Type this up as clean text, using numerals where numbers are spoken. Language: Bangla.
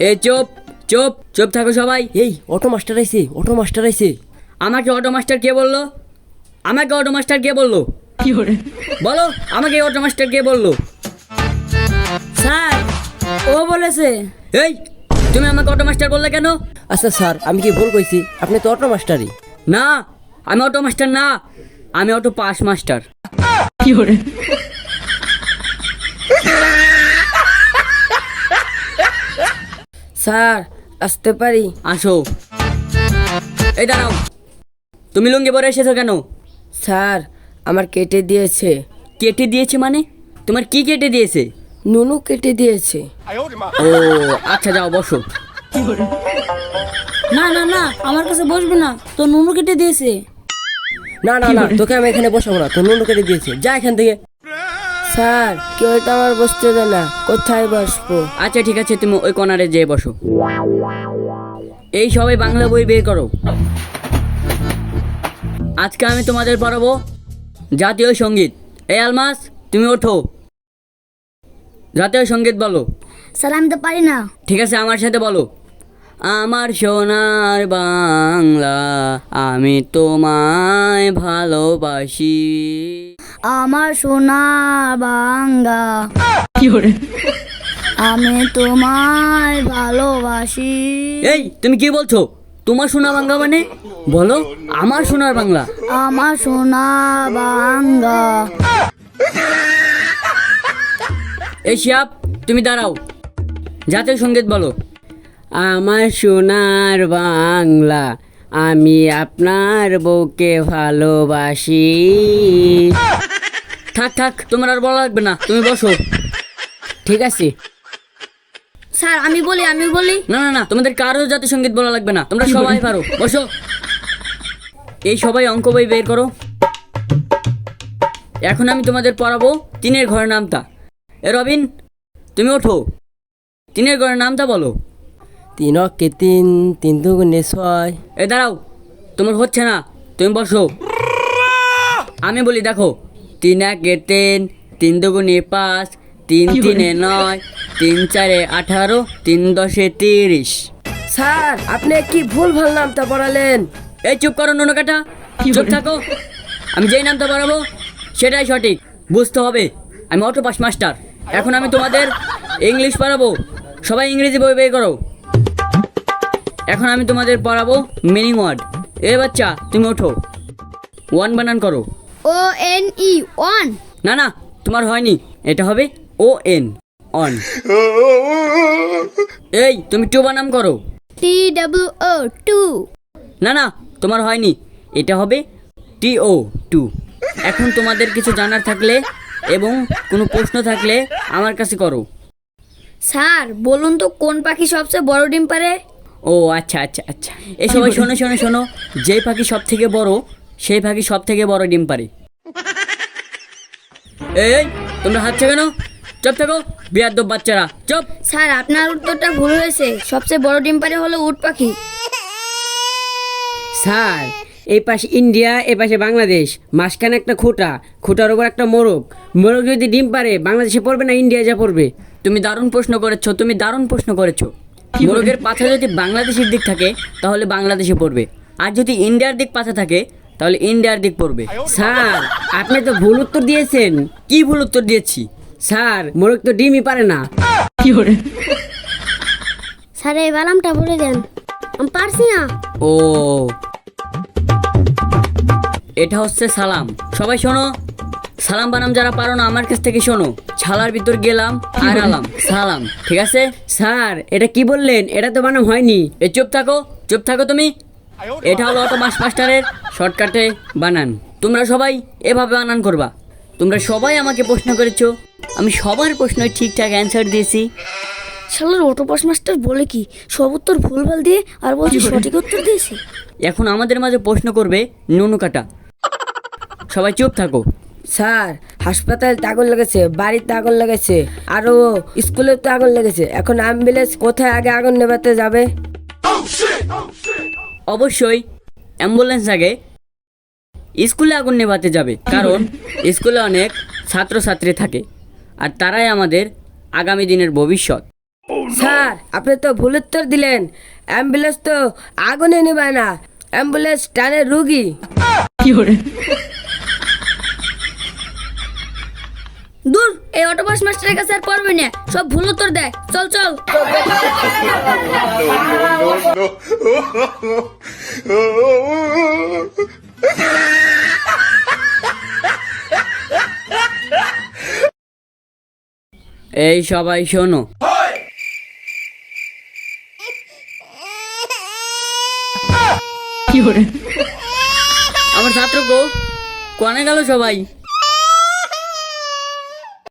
এই চুপ চুপ চুপ থাকো সবাই। এই অটো মাস্টার আইছে, অটো মাস্টার আইছে। আমাকে অটো মাস্টার কে বললো? আমাকে অটো মাস্টার কে বললো? বলো আমাকে অটো মাস্টার কে বললো? স্যার ও বলেছে। এই তুমি আমাকে অটো মাস্টার বললে কেন? আচ্ছা স্যার, আমি কি ভুল কইছি? আপনি তো অটো মাস্টারই। না, আমি অটো মাস্টার না, আমি অটো পাস মাস্টার। স্যার আসতে পারি? আসো। এই দাঁড়াও, তুমি লুঙ্গি পরে এসেছো কেন? স্যার আমার কেটে দিয়েছে। কেটে দিয়েছে মানে? তোমার কি কেটে দিয়েছে? নুনু কেটে দিয়েছে। ও আচ্ছা, যাও বসো। না না না, আমার কাছে বসবে না, তো নুনু কেটে দিয়েছে। না না না, তোকে আমি এখানে বসাবো না, তোর নুনু কেটে দিয়েছে, যা এখান থেকে। স্যার কেউ তো আমার বসতে দেয় না, কোথায় বসবো? আচ্ছা ঠিক আছে, তুমি ওই কর্নারে যেয়ে বসো। এই সবাই বাংলা বই বের করো। আজকে আমি তোমাদের পড়াবো জাতীয় সঙ্গীত। এই আলমাস, তুমি ওঠো, জাতীয় সঙ্গীত বলো। স্যার আমি তো পারি না। ঠিক আছে, আমার সাথে বলো। আমার সোনার বাংলা, আমি তোমায় ভালোবাসি। আমার সোনার বাংলা, আমি তোমায় ভালোবাসি। এই তুমি কি বলছো? তোমার সোনার বাংলা মানে? বলো আমার সোনার বাংলা। আমার সোনার বাংলা। এই শিয়াব, তুমি দাঁড়াও, জাতীয় সঙ্গীত বলো। আমার সোনার বাংলা, আমি আপনার বউকে ভালোবাসি। থাক থাক, তোমার আর বলা লাগবে না, তুমি বসো। ঠিক আছে স্যার আমি বলি। না না না, তোমাদের কারো জাতীয় সঙ্গীত বলা লাগবে না, তোমরা সবাই পারো, বসো। এই সবাই অঙ্ক বই বের করো। এখন আমি তোমাদের পড়াবো তিনের ঘরের নামটা। এ রবিন, তুমি ওঠো, তিনের ঘরের নামটা বলো। 3 অক্ষে 3, 3 দুগুণে 6। এ দাঁড়াও, তোমার হচ্ছে না, তুমি বসো। আমি বলি দেখো, 3 একে 3, 3 দুগুণে 5, 3 তিনে 9, 3 চারে 18, 3 দশে 30। স্যার আপনি কি ভুল ভাল নামটা পড়ালেন। এই চুপ করো নুনো কাটা, চুপ থাকো। আমি যেই নামটা পড়াবো সেটাই সঠিক, বুঝতে হবে। আমি অটো পাস মাস্টার। এখন আমি তোমাদের ইংলিশ পড়াবো, সবাই ইংরেজি বই বের করো। এখন আমি তোমাদের পড়াবো মিনিং ওয়ার্ড। এ বাচ্চা তুমি ওঠো, ওয়ান বানান করো। ONE one. না না, তোমার হয়নি, এটা হবে ON অন। এই তুমি টু বানান করো। TWO two. না না, তোমার হয়নি, এটা হবে TO টু। এখন তোমাদের কিছু জানার থাকলে এবং কোনো প্রশ্ন থাকলে আমার কাছে করো। স্যার বলুন তো কোন পাখি সবচেয়ে বড় ডিম পারে? ও আচ্ছা আচ্ছা আচ্ছা, এই সবাই শোনো শোনো শোনো, যেই পাখি সব থেকে বড় সেই পাখি সব থেকে বড় ডিম পারে। এই তোমরা হাঁটছো কেন? চুপ থাকো বিয়াদ্দব বাচ্চারা, চুপ। স্যার আপনার উত্তরটা ভুল হয়েছে, সবচেয়ে বড় ডিম পারে হলো উট পাখি। স্যার এই পাশে ইন্ডিয়া, এ পাশে বাংলাদেশ, মাঝখানে একটা খুঁটা, খুঁটার উপর একটা মোরগ, মোরগ যদি ডিম পারে বাংলাদেশে পড়বে না ইন্ডিয়া যা পড়বে? তুমি দারুণ প্রশ্ন করেছো, তুমি দারুণ প্রশ্ন করেছো। মোরগের পাছা যদি বাংলাদেশের দিক থাকে তাহলে বাংলাদেশে পড়বে, আর যদি ইন্ডিয়ার দিক পাছা থাকে তাহলে ইন্ডিয়ার দিক পড়বে। স্যার আপনি তো ভুল উত্তর দিয়েছেন। কি ভুল উত্তর দিয়েছি? স্যার মোরগ তো ডিমই পারে না। স্যার এই বালামটা বলে দেন, আমি পারছি না। ও এটা হচ্ছে সালাম। সবাই শোনো, সালাম বানাম যারা পারো না আমার কাছ থেকে শোনো। ছালার ভিতর গেলাম আর আলাম সালাম, ঠিক আছে? স্যার এটা কি বললেন? এটা তো বানাম হয়নি। এ চুপ থাকো, চুপ থাকো তুমি। এটা হলো অটো মাস্টারের শর্টকাটে বানান। তোমরা সবাই এভাবে বানান করবা। তোমরা সবাই আমাকে প্রশ্ন করেছো, আমি সবার প্রশ্নের ঠিকঠাক অ্যান্সার দিয়েছি। শালার অটোপাস মাস্টার বলে কি সব উত্তর ভুলভাল দিয়ে আর বলছি সঠিক উত্তর দিয়েছে। এখন আমাদের মাঝে প্রশ্ন করবে নুনু কাটা। সবাই চুপ থাকো। স্যার হাসপাতালে আগুন লেগেছে, বাড়িতে আগুন লেগেছে, আরো স্কুলে তো আগুন লেগেছে, এখন অ্যাম্বুলেন্স কোথায় আগে আগুন নেভাতে যাবে? অবশ্যই অ্যাম্বুলেন্স আগে স্কুলে আগুন নেভাতে যাবে, কারণ স্কুলে অনেক ছাত্রছাত্রী থাকে আর তারাই আমাদের আগামী দিনের ভবিষ্যৎ। স্যার আপনি তো ভুল উত্তর দিলেন। অ্যাম্বুলেন্স তো আগুনে নেবে না, অ্যাম্বুলেন্স টানে রুগী। দূর, এই অটো পাস মাস্টারের কাছে আর পড়বি না, সব ভুল উত্তর দেয়। চল চল। এই সবাই শোনো, আমার ছাত্র গো, কোনে গেল সবাই?